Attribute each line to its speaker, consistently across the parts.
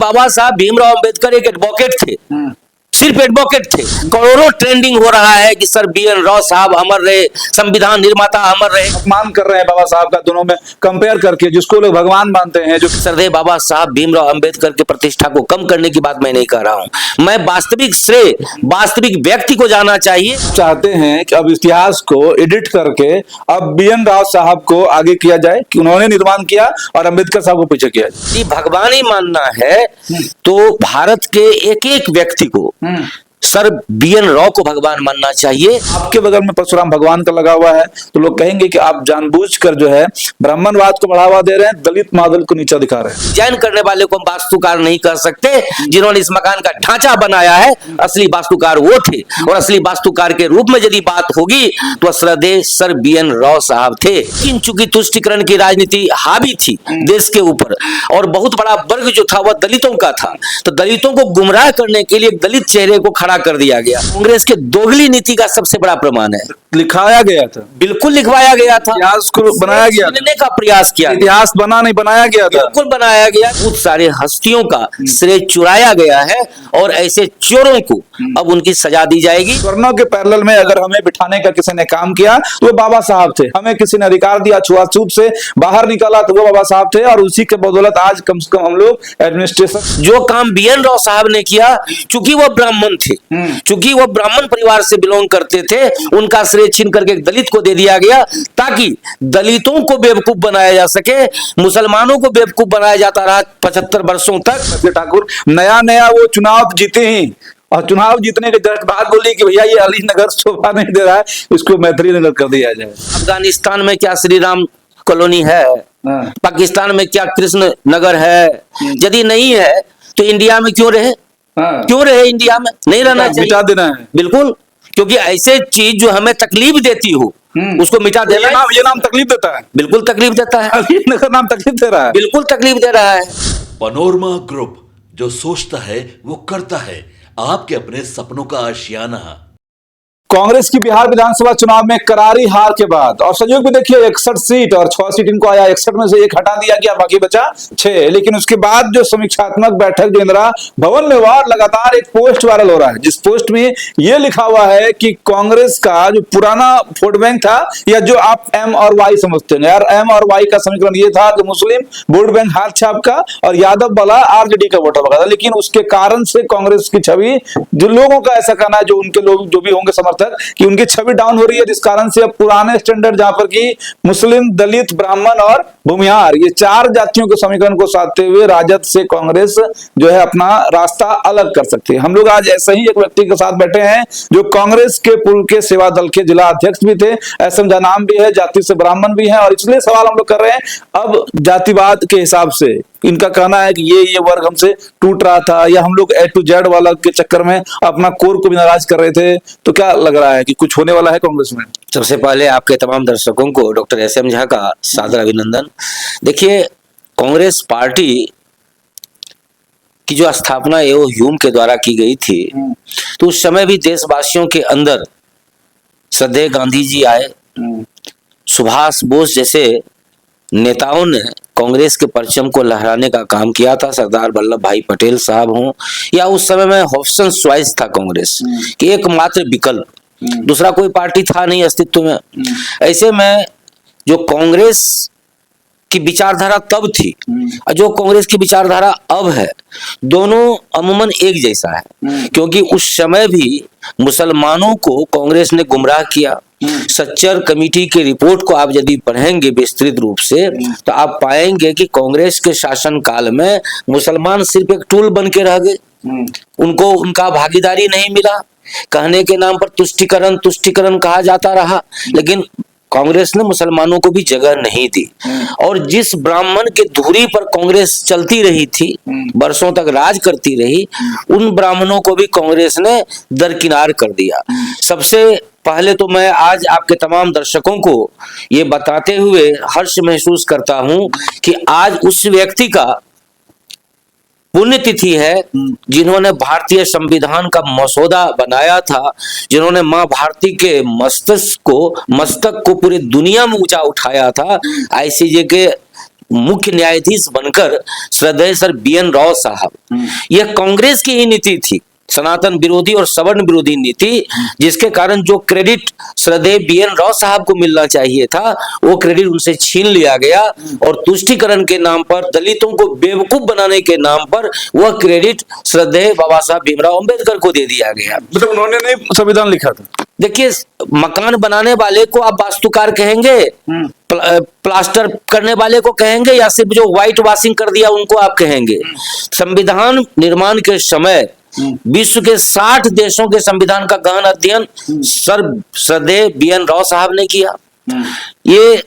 Speaker 1: बाबा साहब भीमराव अंबेडकर एक एडवोकेट थे, सिर्फ एडवोकेट थे। करोड़ों ट्रेंडिंग हो रहा है कि सर BN राव साहब अमर रहे, संविधान निर्माता अमर रहे।
Speaker 2: अपमान कर रहे हैं बाबा साहब का दोनों में कंपेयर करके, जिसको लोग भगवान मानते हैं। जो
Speaker 1: सरदेव बाबा साहब भीमराव अंबेडकर की प्रतिष्ठा को कम करने की बात मैं नहीं कर रहा हूं। मैं वास्तविक श्रेय वास्तविक व्यक्ति को जाना चाहिए।
Speaker 2: चाहते हैं कि अब इतिहास को एडिट करके अब BN राव साहब को आगे किया जाए कि उन्होंने निर्माण किया और अंबेडकर साहब को पीछे किया जाए।
Speaker 1: यदि भगवान ही मानना है तो भारत के एक एक व्यक्ति को सर BN राव को भगवान मानना चाहिए।
Speaker 2: आपके बगल में परशुराम भगवान का लगा हुआ है तो लोग कहेंगे कि आप जानबूझकर जो है ब्राह्मणवाद को बढ़ावा दे रहे हैं, दलित मॉडल को नीचा दिखा रहे हैं।
Speaker 1: डिजाइन करने वाले को हम वास्तुकार नहीं कर सकते। जिन्होंने इस मकान का ढांचा बनाया है असली वास्तुकार वो थे, और असली वास्तुकार के रूप में यदि बात होगी तो श्रद्धेय सर BN राव साहब थे। लेकिन चूंकि तुष्टीकरण की राजनीति हावी थी देश के ऊपर और बहुत बड़ा वर्ग जो था वह दलितों का था, तो दलितों को गुमराह करने के लिए दलित चेहरे को खड़ा कर दिया गया। कांग्रेस के दोगली नीति का सबसे बड़ा प्रमाण है।
Speaker 2: लिखाया गया था,
Speaker 1: बिल्कुल लिखवाया गया था,
Speaker 2: इतिहास को बनाया गया,
Speaker 1: छीनने का प्रयास किया,
Speaker 2: इतिहास बना नहीं बनाया गया था,
Speaker 1: बिल्कुल बनाया गया। बहुत सारे हस्तियों का श्रेय चुराया गया है और ऐसे चोरों को अब उनकी सजा दी जाएगी।
Speaker 2: वर्णों के पैरेलल में अगर हमें बिठाने का किसी ने काम किया तो वो बाबा साहब थे। हमें किसी ने अधिकार दिया, छुआछूत से बाहर निकाला तो वो बाबा साहब थे, और उसी के बदौलत आज कम से कम हम लोग एडमिनिस्ट्रेशन
Speaker 1: जो काम BN राव साहब ने किया, चूंकि वह ब्राह्मण थे, चूंकि वह ब्राह्मण परिवार से बिलोंग करते थे, उनका श्रेय छीन करके एक दलित को दे दिया गया ताकि दलितों को बेवकूफ बनाया जा सके। मुसलमानों को बेवकूफ बनाया जाता रहा 75 वर्षों तक।
Speaker 2: ठाकुर नया वो चुनाव जीते ही, और चुनाव जीतने के जस्ट बाद बोली कि भैया ये अलीनगर शोभा नहीं दे रहा है, इसको मैथिली नगर कर दिया जाए।
Speaker 1: अफगानिस्तान में क्या श्री राम कॉलोनी है? पाकिस्तान में क्या कृष्ण नगर है? यदि नहीं है तो इंडिया में क्यों रहे? क्यों रहे इंडिया में? नहीं रहना चाहिए,
Speaker 2: मिटा देना है।
Speaker 1: बिल्कुल, क्योंकि ऐसे चीज जो हमें तकलीफ देती हो उसको मिटा देना।
Speaker 2: ये नाम तकलीफ देता है,
Speaker 1: बिल्कुल तकलीफ देता है।
Speaker 2: अलीनगर नाम तकलीफ दे रहा है,
Speaker 1: बिल्कुल तकलीफ दे रहा है।
Speaker 3: पनोरमा ग्रुप, जो सोचता है वो करता है। आपके अपने सपनों का आशियाना।
Speaker 2: कांग्रेस की बिहार विधानसभा चुनाव में करारी हार के बाद, और संयोग में देखिए 61 सीट और 6 सीट इनको आया, 61 में से 1 हटा दिया गया, बाकी बचा 6। लेकिन उसके बाद जो समीक्षात्मक बैठक जो इंदिरा भवन में हुआ, लगातार एक पोस्ट वायरल हो रहा है, जिस पोस्ट में ये लिखा हुआ है कि कांग्रेस का जो पुराना वोट बैंक था, या जो आप M और Y समझते हैं, यार M और Y का समीकरण ये था कि मुस्लिम वोट बैंक हाथ छाप का और यादव वाला RJD का वोटर होगा था। लेकिन उसके कारण से कांग्रेस की छवि, जो लोगों का ऐसा कहना है, जो उनके लोग जो भी होंगे समर्थक, कि उनकी छवि डाउन हो रही है, जिस कारण से अब पुराने स्टैंडर्ड जहां पर कि मुस्लिम, दलित, ब्राह्मण और भूमिहार, ये 4 जातियों के समीकरण को साधते हुए राजद से कांग्रेस जो है अपना रास्ता अलग कर सकती है। हम लोग आज ऐसे ही एक व्यक्ति के साथ बैठे हैं जो कांग्रेस के पूर्व के सेवा दल के जिला अध्यक्ष भी थे, SM नाम भी है, जाति से ब्राह्मण भी है, और इसलिए सवाल हम लोग कर रहे हैं अब जातिवाद के हिसाब से। इनका कहना है कि ये वर्ग हमसे टूट रहा था, या हम लोग A to Z वाला के चक्कर में अपना कोर को भी नाराज कर रहे थे। तो क्या लग रहा है कि कुछ होने वाला है कांग्रेस में?
Speaker 1: सबसे पहले आपके तमाम दर्शकों को डॉक्टर SM झा का सादर अभिनंदन। देखिए, कांग्रेस पार्टी की जो स्थापना एओ ह्यूम के द्वारा की गई थी, तो उस समय भी देशवासियों के अंदर श्रद्धेय गांधी जी आए, सुभाष बोस जैसे नेताओं ने कांग्रेस के परचम को लहराने का काम किया था। सरदार वल्लभ भाई पटेल साहब हों, या उस समय में ऑप्शन चॉइस था कांग्रेस कि एकमात्र विकल्प, दूसरा कोई पार्टी था नहीं अस्तित्व में। ऐसे में जो कांग्रेस की विचारधारा तब थी और जो कांग्रेस की विचारधारा अब है, दोनों अमूमन एक जैसा है, क्योंकि उस समय भी मुसलमानों को कांग्रेस ने गुमराह किया। सच्चर कमेटी की रिपोर्ट को आप यदि पढ़ेंगे विस्तृत रूप से, तो आप पाएंगे कि कांग्रेस के शासन काल में मुसलमान सिर्फ एक टूल बन के रह गए, उनको उनका भागीदारी नहीं मिला। कहने के नाम पर तुष्टीकरण कहा जाता रहा, लेकिन कांग्रेस ने मुसलमानों को भी जगह नहीं दी। और जिस ब्राह्मण के धुरी पर कांग्रेस चलती रही थी, वर्षों तक राज करती रही, उन ब्राह्मणों को भी कांग्रेस ने दरकिनार कर दिया। सबसे पहले तो मैं आज आपके तमाम दर्शकों को ये बताते हुए हर्ष महसूस करता हूं कि आज उस व्यक्ति का पुण्यतिथि है जिन्होंने भारतीय संविधान का मसौदा बनाया था, जिन्होंने मां भारती के मस्तक को पूरी दुनिया में ऊंचा उठाया था। ICJ के मुख्य न्यायाधीश बनकर श्रद्धेय सर BN राव साहब, यह कांग्रेस की ही नीति थी, सनातन विरोधी और सवर्ण विरोधी नीति, जिसके कारण जो क्रेडिट श्रद्धेय BN राव साहब को मिलना चाहिए था वो क्रेडिट उनसे छीन लिया गया और तुष्टीकरण के नाम पर, दलितों को बेवकूफ बनाने के नाम पर वह क्रेडिट श्रद्धेय बाबा साहब भीमराव अंबेडकर को दे दिया गया।
Speaker 2: मतलब उन्होंने नहीं संविधान लिखा था।
Speaker 1: देखिए, मकान बनाने वाले को आप वास्तुकार कहेंगे, प्लास्टर करने वाले को कहेंगे, या सिर्फ जो व्हाइट वॉशिंग कर दिया उनको आप कहेंगे? संविधान निर्माण के समय विश्व के 60 देशों के संविधान का गहन अध्ययन श्रद्धेय BN राव साहब ने किया। ये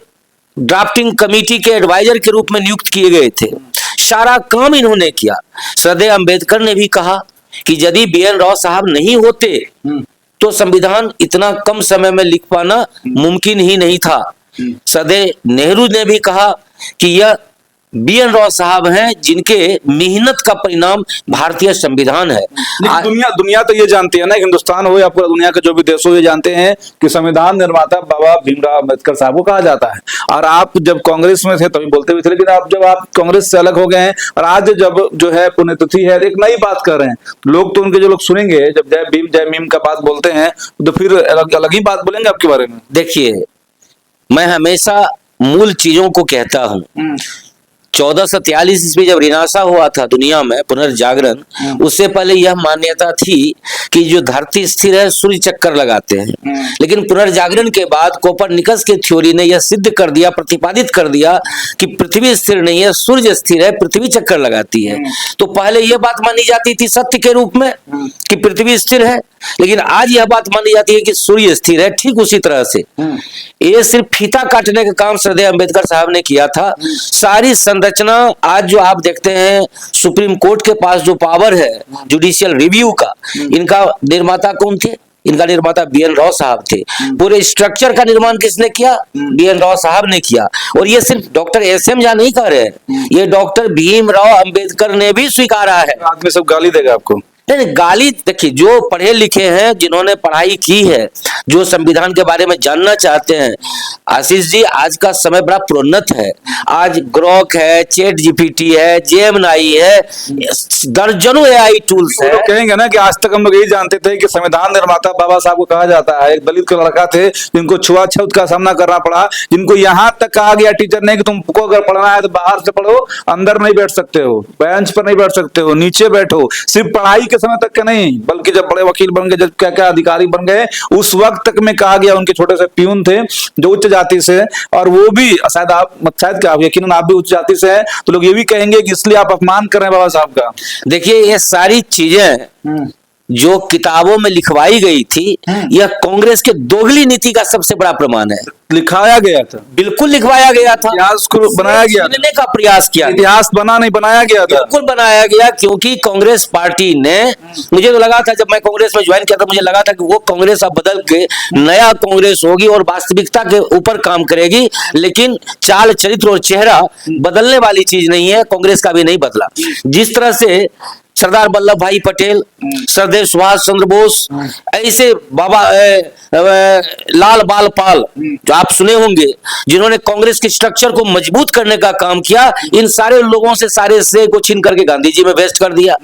Speaker 1: ड्राफ्टिंग कमेटी के एडवाइजर के रूप में नियुक्त किए गए थे, सारा काम इन्होंने किया। श्रद्धेय अंबेडकर ने भी कहा कि यदि BN राव साहब नहीं होते तो संविधान इतना कम समय में लिख पाना मुमकिन ही नहीं था। श्रद्धेय नेहरू ने भी कहा कि यह BN राव साहब हैं जिनके मेहनत का परिणाम भारतीय संविधान है।
Speaker 2: दुनिया तो ये जानती है ना, हिंदुस्तान हो या पूरा दुनिया के जो भी देश हो, ये जानते हैं कि संविधान निर्माता बाबा भीमराव अम्बेडकर साहब को कहा जाता है। और आप जब कांग्रेस में थे तभी बोलते हुए थे, लेकिन आप जब आप कांग्रेस से अलग हो गए हैं और आज जब जो है पुण्यतिथि है, एक नई बात कर रहे हैं लोग, तो उनके जो लोग सुनेंगे जब जय भीम जय मीम का बात बोलते हैं तो फिर अलग ही बात बोलेंगे आपके बारे में।
Speaker 1: देखिए, मैं हमेशा मूल चीजों को कहता हूँ। 1443 ईस्वी जब रिनासा हुआ था दुनिया में, पुनर्जागरण, उससे पहले यह मान्यता थी कि जो धरती स्थिर है सूर्य चक्कर लगाते हैं। लेकिन पुनर्जागरण के बाद कोपरनिकस की थ्योरी ने यह सिद्ध कर दिया, प्रतिपादित कर दिया कि पृथ्वी स्थिर नहीं है, सूर्य स्थिर है, पृथ्वी चक्कर लगाती है। तो पहले यह बात मानी जाती थी सत्य के रूप में कि पृथ्वी स्थिर है, लेकिन आज यह बात मानी जाती है कि सूर्य स्थिर है। ठीक उसी तरह से ये सिर्फ फीता काटने का काम श्रद्धेय अंबेडकर साहब ने किया था। सारी संरचना आज जो आप देखते हैं, सुप्रीम कोर्ट के पास जो पावर है जुडिशियल रिव्यू का, इनका निर्माता कौन थे? इनका निर्माता BN राव साहब थे। पूरे स्ट्रक्चर का निर्माण किसने किया? BN राव साहब ने किया। और ये सिर्फ डॉक्टर SM झा नहीं कर रहे हैं, ये डॉक्टर भीमराव अंबेडकर ने भी स्वीकारा है।
Speaker 2: आदमी सब गाली देगा आपको।
Speaker 1: नहीं, गाली देखिए, जो पढ़े लिखे हैं, जिन्होंने पढ़ाई की है, जो संविधान के बारे में जानना चाहते हैं, आशीष जी, आज का समय बड़ा प्रोन्नत है। आज ग्रोक है, चैट GPT है, जेमिनी है, दर्जनों AI टूल्स है।
Speaker 2: लोग कहेंगे ना कि आज तक हम लोग यही जानते थे कि संविधान निर्माता बाबा साहब को कहा जाता है। एक दलित का लड़का थे जिनको छुआछूत का सामना करना पड़ा, जिनको यहाँ तक कहा गया टीचर ने कि तुमको अगर पढ़ना है तो बाहर से पढ़ो, अंदर नहीं बैठ सकते हो, बेंच पर नहीं बैठ सकते हो, नीचे बैठो। सिर्फ पढ़ाई के समय तक के नहीं, बल्कि जब बड़े वकील बन गए, जब क्या क्या अधिकारी बन गए, उस वक्त तक में कहा गया, उनके छोटे से प्यून थे जो उच्च जाति से, और वो भी शायद क्या यकीनन आप भी उच्च जाति से हैं, तो लोग ये भी कहेंगे कि इसलिए आप अपमान कर रहे हैं बाबा साहब का।
Speaker 1: देखिए, ये सारी चीजें जो किताबों में लिखवाई गई थी, यह कांग्रेस के दोगली नीति का सबसे बड़ा प्रमाण है।
Speaker 2: लिखाया गया था,
Speaker 1: बिल्कुल लिखवाया गया था,
Speaker 2: इतिहास को बनाया गया,
Speaker 1: छीनने का प्रयास किया,
Speaker 2: इतिहास बना नहीं बनाया गया था,
Speaker 1: बिल्कुल बनाया गया। क्योंकि कांग्रेस पार्टी ने, मुझे तो लगा था जब मैं कांग्रेस में ज्वाइन किया था, मुझे लगा था कि वो कांग्रेस अब बदल के नया कांग्रेस होगी और वास्तविकता के ऊपर काम करेगी। लेकिन चाल, चरित्र और चेहरा बदलने वाली चीज नहीं है, कांग्रेस का भी नहीं बदला। जिस तरह से सरदार वल्लभ भाई पटेल, सरदेव सुभाष चंद्र बोस, ऐसे बाबा लाल बाल पाल जो आप सुने होंगे, जिन्होंने कांग्रेस के स्ट्रक्चर को मजबूत करने का काम किया, इन सारे लोगों से सारे श्रेय को छीन करके गांधी जी में वेस्ट कर दिया।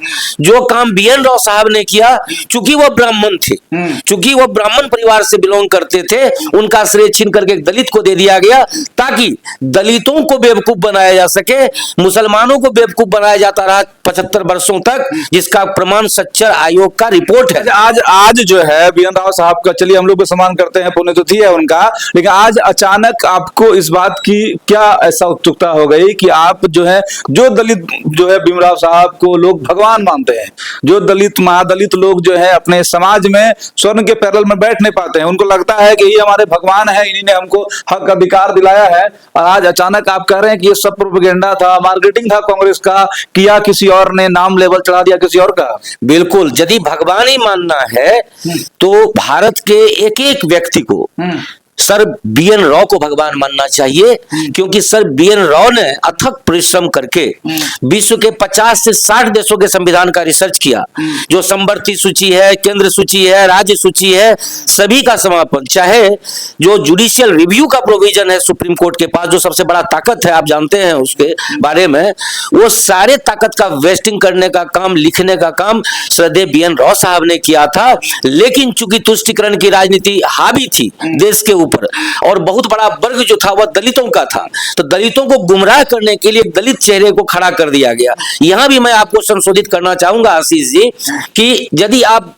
Speaker 1: जो काम BN राव साहब ने किया, चूंकि वह ब्राह्मण थे, चूंकि वह ब्राह्मण परिवार से बिलोंग करते थे, उनका श्रेय छीन करके दलित को दे दिया गया, ताकि दलितों को बेवकूफ बनाया जा सके। मुसलमानों को बेवकूफ बनाया जाता रहा 75 वर्षों तक, जिसका प्रमाण सच्चर आयोग का रिपोर्ट है।
Speaker 2: आज जो है BN राव साहब का, चलिए हम लोग भी सम्मान करते हैं, पुण्यतिथि है उनका, लेकिन आज अचानक आपको इस बात की क्या ऐसा उत्सुकता हो गई कि आप जो है, जो दलित जो है भीमराव साहब को लोग भगवान मानते हैं, जो दलित महादलित लोग जो है अपने समाज में स्वर्ण के पैरेलल में बैठ नहीं पाते हैं, उनको लगता है कि ये हमारे भगवान है, इन्हीं ने हमको हक अधिकार दिलाया है, और आज अचानक आप कह रहे हैं कि ये सब प्रोपेगेंडा था, मार्केटिंग था कांग्रेस का, किया किसी और ने, नाम लेवल चढ़ा दिया किसी और का।
Speaker 1: बिल्कुल, यदि भगवान ही मानना है तो भारत के एक एक व्यक्ति को सर BN राव को भगवान मानना चाहिए, क्योंकि सर BN राव ने अथक परिश्रम करके विश्व के 50 से 60 देशों के संविधान का रिसर्च किया। जो समवर्ती सूची है, केंद्र सूची है, राज्य सूची है, सभी का समापन, चाहे जो जुडिशियल रिव्यू का प्रोविजन है सुप्रीम कोर्ट के पास, जो सबसे बड़ा ताकत है, आप जानते हैं उसके बारे में, वो सारे ताकत का वेस्टिंग करने का काम, लिखने का काम श्रद्धेय BN राव साहब ने किया था। लेकिन चूंकि तुष्टिकरण की राजनीति हावी थी देश के ऊपर, और बहुत बड़ा वर्ग जो था वह दलितों का था, तो दलितों को गुमराह करने के लिए दलित चेहरे को खड़ा कर दिया गया। यहां भी मैं आपको संशोधित करना चाहूंगा आशीष जी, कि यदि आप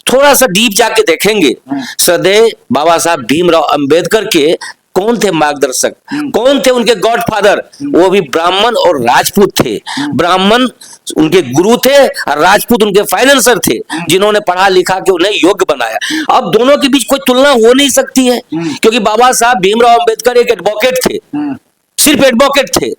Speaker 1: थोड़ा सा डीप जाके देखेंगे, श्रद्धेय बाबा साहब भीमराव अंबेडकर के कौन थे मार्गदर्शक, कौन थे उनके गॉडफादर, वो भी ब्राह्मण और राजपूत थे। ब्राह्मण उनके गुरु थे और राजपूत उनके फाइनेंसर थे, जिन्होंने पढ़ा लिखा के उन्हें योग्य बनाया। अब दोनों के बीच कोई तुलना हो नहीं सकती है, क्योंकि बाबा साहब भीमराव अंबेडकर एक एडवोकेट थे, सिर्फ एडवोकेट थे।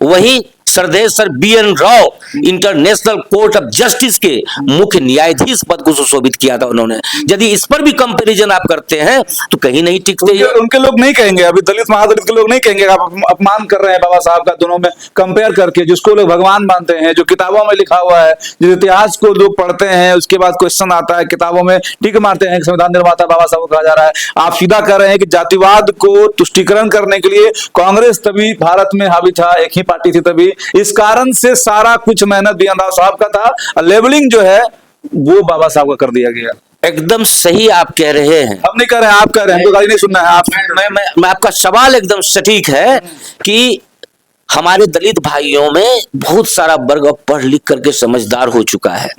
Speaker 1: वही श्रद्धेय sir BN Rao international court of justice के मुख्य न्यायाधीश पद को सुशोभित किया था उन्होंने। यदि इस पर भी कंपैरिजन आप करते हैं तो कहीं नहीं टिकते।
Speaker 2: उनके लोग नहीं कहेंगे, अभी दलित महादलित के लोग नहीं कहेंगे आप अपमान कर रहे हैं बाबा साहब का, दोनों में कंपेयर करके। जिसको लोग भगवान मानते हैं, जो किताबों में लिखा हुआ है, जिस इतिहास को लोग पढ़ते हैं, उसके बाद क्वेश्चन आता है, किताबों में टिक मारते हैं, संविधान निर्माता बाबा साहब को कहा जा रहा है। आप सीधा कह रहे हैं कि जातिवाद को तुष्टीकरण करने के लिए कांग्रेस तभी भारत में हावी था, एक ही पार्टी थी तभी, इस कारण से सारा कुछ मेहनत BN राव साहब का था। लेबलिंग जो है वो बाबा साहब का कर दिया गया।
Speaker 1: एकदम सही आप कह रहे हैं।
Speaker 2: हम नहीं कह रहे हैं, आप कह रहे हैं, हमको गाली नहीं सुनना है। आप
Speaker 1: मैं आपका सवाल एकदम सटीक है कि हमारे दलित भाइयों में बहुत सारा वर्ग अब पढ़ लिख करके समझदार हो चुका है,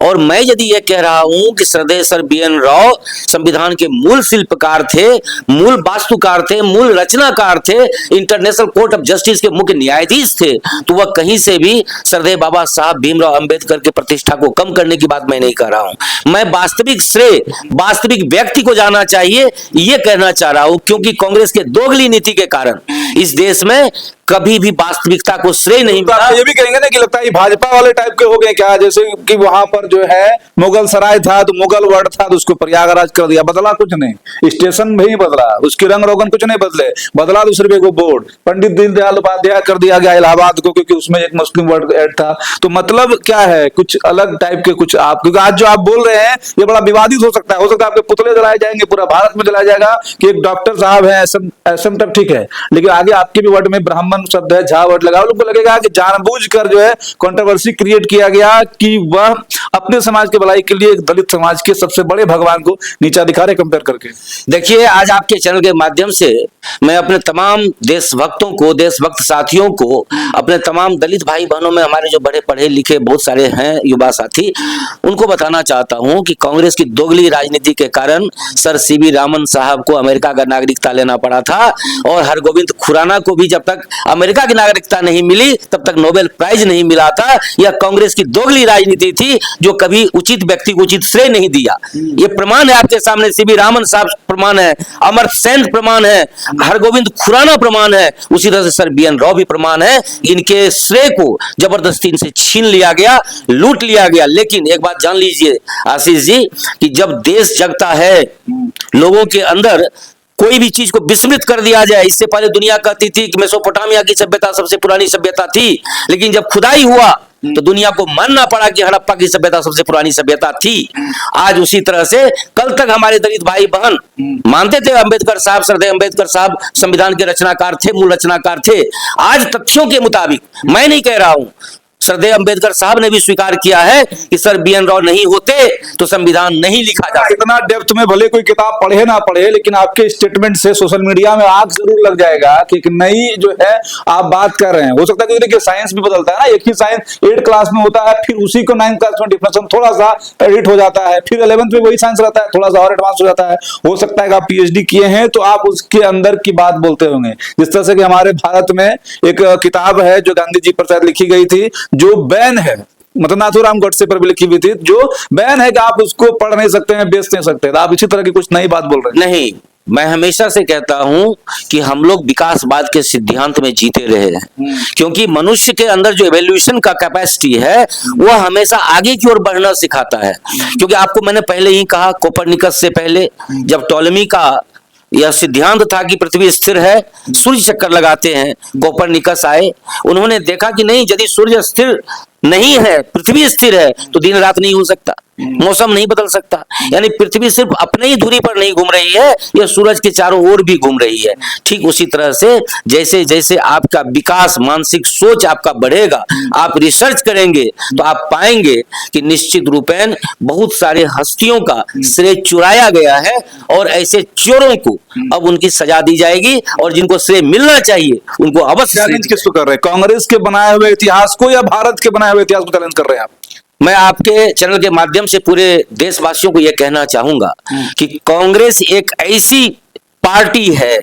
Speaker 1: और मैं यदि यह कह रहा हूं कि श्रद्धेय सर BN राव संविधान के मूल शिल्पकार थे, मूल वास्तुकार थे, मूल रचनाकार थे, इंटरनेशनल कोर्ट ऑफ जस्टिस के मुख्य न्यायाधीश थे, तो वह कहीं से भी श्रद्धेय बाबा साहब भीमराव अंबेडकर के प्रतिष्ठा को कम करने की बात मैं नहीं कर रहा हूं। मैं वास्तविक श्रेय वास्तविक व्यक्ति को जाना चाहिए, ये कहना चाह रहा हूं, क्योंकि कांग्रेस के दोगली नीति के कारण इस देश में कभी भी वास्तविकता को श्रेय नहीं मिला।
Speaker 2: ये भी कहेंगे ना कि लगता है भाजपा वाले टाइप के हो गए क्या, जैसे कि वहां पर जो है मुगल सराय था तो मुगल वर्ड था तो उसको प्रयागराज कर दिया, बदला कुछ नहीं, स्टेशन भी बदला, उसके रंग रोगन कुछ नहीं बदले, बदला तो सिर्फ एक बोर्ड पंडित दीनदयाल उपाध्याय कर दिया गया इलाहाबाद को, क्योंकि उसमें एक मुस्लिम वर्ड ऐड था। तो मतलब क्या है, कुछ अलग टाइप के कुछ आप, क्योंकि आज जो आप बोल रहे हैं ये बड़ा विवादित हो सकता है आपके पुतले जलाए जाएंगे, पूरा भारत में जलाया जाएगा कि एक डॉक्टर साहब है, ऐसा तक ठीक है, लेकिन आगे आपके भी वर्ड में ब्राह्मण शब्द है, झा वर्ड लगा, लोग को लगेगा कि जानबूझकर जो है कंट्रोवर्सी क्रिएट किया गया कि वह अपने समाज के भलाई के लिए एक दलित समाज के सबसे बड़े भगवान को नीचा दिखा रहे कंपेयर करके।
Speaker 1: देखिए, आज आपके चैनल के माध्यम से मैं अपने तमाम देशभक्तों को, देशभक्त साथियों को, अपने तमाम दलित भाई बहनों में हमारे जो बड़े पढ़े लिखे बहुत सारे हैं युवा साथी, उनको बताना चाहता हूं कि कांग्रेस की दोगली राजनीति के कारण सर CV रामन साहब को अमेरिका का नागरिकता लेना पड़ा था, और हरगोविंद खुराना को भी जब तक अमेरिका की नागरिकता नहीं मिली तब तक नोबेल प्राइज नहीं मिला था। यह कांग्रेस की दोगली राजनीति थी, जो कभी उचित व्यक्ति को उचित श्रेय नहीं दिया। ये प्रमाण है आपके सामने, CV रामन साहब प्रमाण है, अमर सेन प्रमाण है, हरगोविंद खुराना प्रमाण है, उसी तरह से सर BN राव भी प्रमाण है। इनके श्रेय को जबरदस्ती इनसे छीन लिया गया, लूट लिया गया। लेकिन एक बात जान लीजिए आशीष जी, कि जब देश जगता है, लोगों के अंदर कोई भी चीज को विस्मृत कर दिया जाए। इससे पहले दुनिया कहती थी कि मेसोपोटामिया की सभ्यता सबसे पुरानी सभ्यता थी, लेकिन जब खुदाई हुआ तो दुनिया को मानना पड़ा कि हड़प्पा की सभ्यता सबसे पुरानी सभ्यता थी। आज उसी तरह से कल तक हमारे दलित भाई बहन मानते थे अम्बेडकर साहब, श्रद्धेय अम्बेडकर साहब संविधान के रचनाकार थे, मूल रचनाकार थे। आज तथ्यों के मुताबिक, मैं नहीं कह रहा हूं, श्रद्धेय अम्बेडकर साहब ने भी स्वीकार किया है कि सर BN राव नहीं होते तो संविधान नहीं लिखा जा सकता।
Speaker 2: इतना डेप्थ में भले कोई किताब पढ़े ना पढ़े, लेकिन आपके स्टेटमेंट से सोशल मीडिया में आग जरूर लग जाएगा कि एक नई जो है आप बात कर रहे हैं। हो सकता है कि देखिए साइंस भी बदलता है ना, एक ही साइंस 8 क्लास में होता है, फिर उसी को 9th क्लास में डिफरेंशिएशन थोड़ा सा एडिट हो जाता है, फिर 11th में वही साइंस रहता है, थोड़ा सा और एडवांस हो जाता है। हो सकता है कि आप PhD किए हैं तो आप उसके अंदर की बात बोलते होंगे। जिस तरह से कि हमारे भारत में एक किताब है जो गांधी जी पर शायद लिखी गई थी, जो बैन है, मतलब नाथूराम गोडसे पर भी लिखी हुई थी, जो बैन है कि आप उसको पढ़ नहीं सकते हैं, बेच नहीं सकते। आप इसी तरह की कुछ नई बात बोल रहे हैं।
Speaker 1: नहीं, मैं हमेशा से कहता हूं कि हम लोग विकासवाद के सिद्धांत में जीते रहे हैं, क्योंकि मनुष्य के अंदर जो एवोल्यूशन का कैपेसिटी है वह हमेशा आगे की ओर बढ़ना सिखाता है। क्योंकि आपको मैंने पहले ही कहा, कोपरनिकस से पहले जब टॉलेमी का यह सिद्धांत था कि पृथ्वी स्थिर है, सूर्य चक्कर लगाते हैं। कोपरनिकस आए, उन्होंने देखा कि नहीं, यदि सूर्य स्थिर नहीं है, पृथ्वी स्थिर है, तो दिन रात नहीं हो सकता, मौसम नहीं बदल सकता। यानी पृथ्वी सिर्फ अपने ही धुरी पर नहीं घूम रही है, यह सूरज के चारों ओर भी घूम रही है। ठीक उसी तरह से जैसे जैसे आपका विकास, मानसिक सोच आपका बढ़ेगा, आप रिसर्च करेंगे, तो आप पाएंगे कि निश्चित रूपेण बहुत सारे हस्तियों का श्रेय चुराया गया है, और ऐसे चोरों को अब उनकी सजा दी जाएगी, और जिनको श्रेय मिलना चाहिए उनको अवश्य श्रेय
Speaker 2: चैलेंज किसको कर रहे हैं, कांग्रेस के बनाए हुए इतिहास को या भारत के बनाए हुए इतिहास को चैलेंज कर रहे हैं आप?
Speaker 1: मैं आपके चैनल के माध्यम से पूरे देशवासियों को यह कहना चाहूंगा कि कांग्रेस एक ऐसी पार्टी है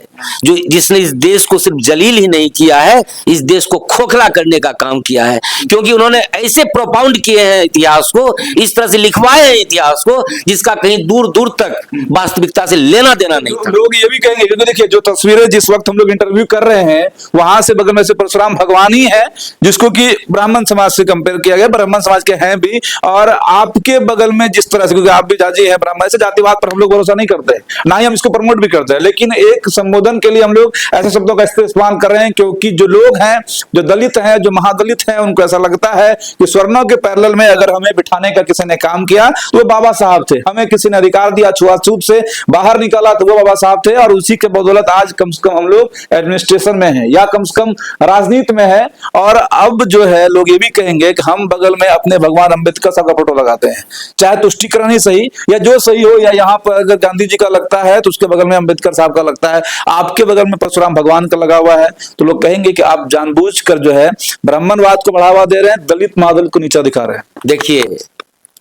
Speaker 1: जो जिसने इस देश को सिर्फ जलील ही नहीं किया है, इस देश को खोखला करने का काम किया है। क्योंकि उन्होंने ऐसे प्रोपाउंड किए हैं इतिहास को, इस तरह से लिखवाए हैं इतिहास को, जिसका कहीं दूर दूर तक वास्तविकता से लेना देना नहीं था।
Speaker 2: लोग ये भी कहेंगे, क्योंकि देखिए जो तस्वीरें जिस वक्त हम लोग इंटरव्यू कर रहे हैं, वहां से बगल में से परशुराम भगवान ही है, जिसको कि ब्राह्मण समाज से कंपेयर किया गया, ब्राह्मण समाज के हैं भी, और आपके बगल में जिस तरह से, क्योंकि आप भी जाजी हैं ब्राह्मण, ऐसे जातिवाद पर हम लोग भरोसा नहीं करते, ना ही हम इसको प्रमोट भी करते हैं, लेकिन एक संबोधन के लिए हम लोग ऐसे शब्दों का इस्तेमाल कर रहे हैं, क्योंकि जो लोग हैं, जो दलित हैं, जो महादलित हैं, उनको ऐसा लगता है कि स्वर्णों के पैरेलल में अगर हमें बिठाने का किसी ने काम किया तो वो बाबा साहब थे, हमें किसी ने अधिकार दिया, छुआछूत से बाहर निकाला तो वो बाबा साहब थे, और उसी के बदौलत आज कम से कम हम लोग एडमिनिस्ट्रेशन में हैं या कम से कम राजनीति में है। और अब जो है लोग ये भी कहेंगे कि हम बगल में अपने भगवान अंबेडकर साहब का फोटो लगाते हैं, चाहे तुष्टिकरण ही सही या जो सही हो, या यहाँ पर अगर गांधी जी का लगता है तो उसके बगल में अंबेडकर साहब का लगता है, आपके बगल में परशुराम भगवान का लगा हुआ है, तो लोग कहेंगे कि आप जानबूझकर जो है ब्राह्मणवाद को बढ़ावा दे रहे हैं, दलित महादलित को नीचा दिखा रहे हैं।
Speaker 1: देखिए,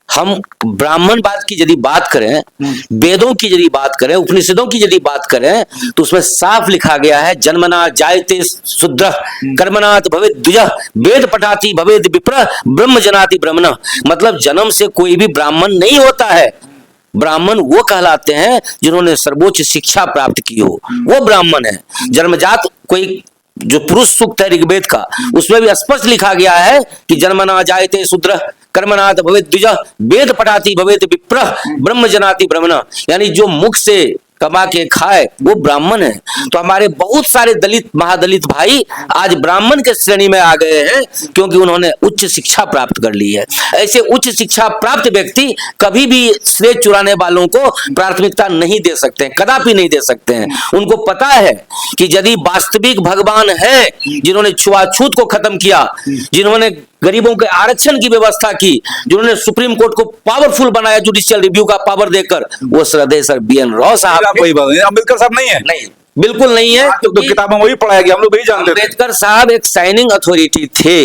Speaker 1: हम ब्राह्मणवाद की यदि बात करें, वेदों की यदि बात करें, उपनिषदों की यदि बात करें, तो उसमें साफ लिखा गया है, जन्मना जायते शूद्रः कर्मणात् भवेत् द्विजः वेद पठाति भवेत् विप्रः ब्रह्म जनाति ब्रह्मणः। मतलब जन्म से कोई भी ब्राह्मण नहीं होता है, ब्राह्मण वो कहलाते हैं जिन्होंने सर्वोच्च शिक्षा प्राप्त की हो, वो ब्राह्मण है। जन्मजात कोई जो पुरुष सूक्त है ऋग्वेद का, उसमें भी स्पष्ट लिखा गया है कि जन्मना जायते शूद्रः कर्मणात् भवेत् द्विजः वेद पठाति भवेत् विप्रः ब्रह्म जनाति ब्रह्मणः। यानी जो मुख से कमा के खाए वो ब्राह्मण है। तो हमारे बहुत सारे दलित महादलित भाई आज ब्राह्मण के श्रेणी में आ गए हैं, क्योंकि उन्होंने उच्च शिक्षा प्राप्त कर ली है। ऐसे उच्च शिक्षा प्राप्त व्यक्ति कभी भी श्रेय चुराने वालों को प्राथमिकता नहीं दे सकते हैं, कदापि नहीं दे सकते हैं। उनको पता है कि यदि वास्तविक भगवान है, जिन्होंने छुआछूत को खत्म किया, जिन्होंने गरीबों के आरक्षण की व्यवस्था की, जिन्होंने सुप्रीम कोर्ट को पावरफुल बनाया जुडिशियल रिव्यू का पावर देकर, वो श्रद्धेय सर BN राव साहब।
Speaker 2: वही बात है, अंबेडकर साहब नहीं है,
Speaker 1: नहीं, बिल्कुल नहीं है।
Speaker 2: तो किताबों में वही पढ़ाया गया, हम लोग वही जानते थे।
Speaker 1: अंबेडकर साहब एक साइनिंग अथॉरिटी थे।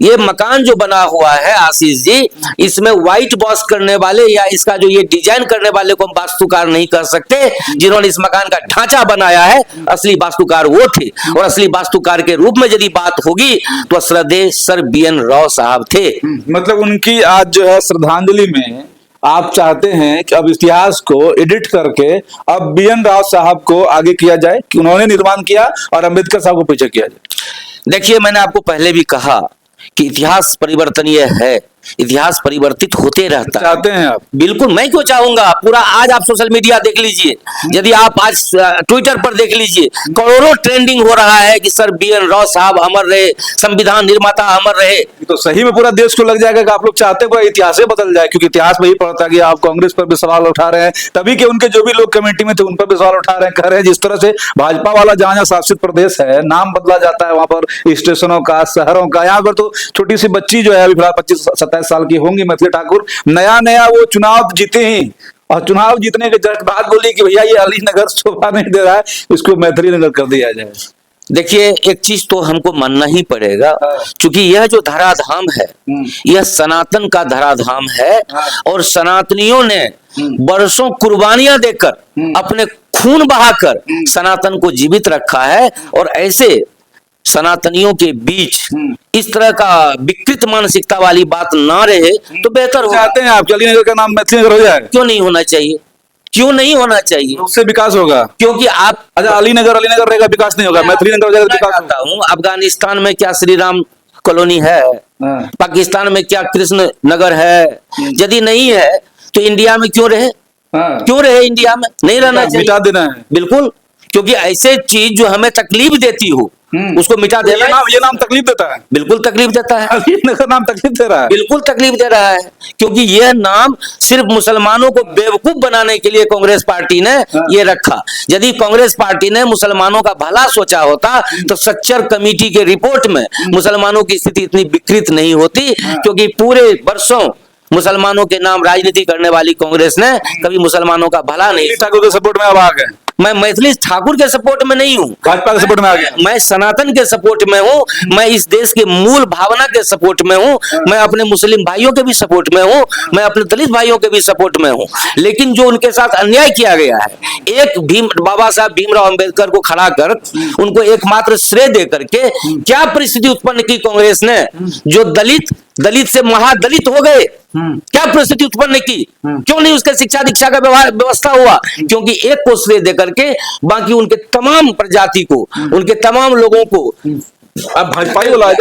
Speaker 1: ये मकान जो बना हुआ है आशीष जी, इसमें व्हाइट वॉश करने वाले या इसका जो ये डिजाइन करने वाले को हम वास्तुकार नहीं कर सकते। जिन्होंने इस मकान का ढांचा बनाया है, असली वास्तुकार वो थे, और असली वास्तुकार के रूप में यदि बात होगी तो श्रद्धेय सर BN राव साहब थे।
Speaker 2: मतलब उनकी आज जो है श्रद्धांजलि में आप चाहते हैं कि अब इतिहास को एडिट करके अब BN राव साहब को आगे किया जाए, कि उन्होंने निर्माण किया, और अंबेडकर साहब को पीछे किया जाए।
Speaker 1: देखिए, मैंने आपको पहले भी कहा कि इतिहास परिवर्तनीय है, इतिहास परिवर्तित होते रहता है।
Speaker 2: चाहते हैं आप?
Speaker 1: बिल्कुल, मैं क्यों चाहूंगा। पूरा आज आप सोशल मीडिया देख लीजिए, यदि आप आज ट्विटर पर देख लीजिए, करोड़ों ट्रेंडिंग हो रहा है कि सर BN राव साहब अमर रहे, संविधान निर्माता अमर रहे।
Speaker 2: तो सही में पूरा देश को लग जाएगा कि आप लोग चाहते हैं पूरा इतिहास बदल जाए, क्योंकि इतिहास में ही पढ़ता कि आप कांग्रेस पर भी सवाल उठा रहे हैं, तभी कि उनके जो भी लोग कमेटी में थे उन पर भी सवाल उठा रहे हैं, कह रहे हैं जिस तरह से भाजपा वाला जहां शासित प्रदेश है, नाम बदला जाता है वहां पर स्टेशनों का, शहरों का, यहाँ पर तो छोटी सी बच्ची जो है अभी फिलहाल 25-27 साल की होंगी, मैथिली ठाकुर, नया वो चुनाव जीते ही, और चुनाव जीतने के जस्ट बाद बोली कि भैया ये अलीनगर शोभा नहीं दे रहा है, इसको मैथिली नगर कर दिया जाए।
Speaker 1: देखिए, एक चीज तो हमको मानना ही पड़ेगा, क्योंकि यह जो धराधाम है, यह सनातन का धराधाम है, और सनातनियों ने वर्षों कुर्बानियां देकर, अपने खून बहाकर सनातन को जीवित रखा है। और ऐसे सनातनियों के बीच इस तरह का विकृत मानसिकता वाली बात ना रहे तो बेहतर हो।
Speaker 2: चाहते हैं आप अलीनगर का नाम मैथिली नगर हो जाए?
Speaker 1: क्यों नहीं होना चाहिए, क्यों नहीं होना चाहिए?
Speaker 2: उससे विकास होगा,
Speaker 1: क्योंकि आप
Speaker 2: अच्छा अलीनगर रहेगा, विकास नहीं होगा, मैथिली नगर हो जाएगा, विकास होगा।
Speaker 1: अफगानिस्तान में क्या श्री राम कॉलोनी है? पाकिस्तान में क्या कृष्ण नगर है? यदि नहीं है तो इंडिया में क्यों रहे? क्यों रहे? इंडिया में नहीं रहना चाहिए,
Speaker 2: मिटा देना है।
Speaker 1: बिल्कुल क्योंकि ऐसे चीज जो हमें तकलीफ देती हो उसको मिटा देना
Speaker 2: ये नाम तकलीफ देता है।
Speaker 1: बिल्कुल तकलीफ देता है,
Speaker 2: अलीनगर नाम तकलीफ दे रहा है।
Speaker 1: बिल्कुल तकलीफ दे रहा है, क्योंकि यह नाम सिर्फ मुसलमानों को बेवकूफ बनाने के लिए कांग्रेस पार्टी ने ये रखा। यदि कांग्रेस पार्टी ने मुसलमानों का भला सोचा होता तो सच्चर कमेटी के रिपोर्ट में मुसलमानों की स्थिति इतनी विकृत नहीं होती, क्योंकि पूरे वर्षों मुसलमानों के नाम राजनीति करने वाली कांग्रेस ने कभी मुसलमानों का भला नहीं।
Speaker 2: ठाकुर के सपोर्ट में अब आ गए।
Speaker 1: मैं मैथिली ठाकुर के सपोर्ट में नहीं हूँ,
Speaker 2: भाजपा के सपोर्ट में आ गया।
Speaker 1: मैं सनातन के सपोर्ट में हूँ, मैं इस देश के मूल भावना के सपोर्ट में हूँ, मैं अपने मुस्लिम भाइयों के भी सपोर्ट में हूँ, मैं अपने दलित भाइयों के भी सपोर्ट में हूँ। लेकिन जो उनके साथ अन्याय किया गया है, एक बाबा साहब भीमराव अंबेडकर को खड़ा कर उनको एकमात्र श्रेय दे करके क्या परिस्थिति उत्पन्न की कांग्रेस ने, जो दलित से महादलित हो गए, क्या परिस्थिति उत्पन्न की, क्यों नहीं उसके शिक्षा दीक्षा का व्यवस्था हुआ? क्योंकि एक को श्रेय दे करके बाकी उनके तमाम प्रजाति को, उनके तमाम लोगों को
Speaker 2: अब भाजपा ही बुलाया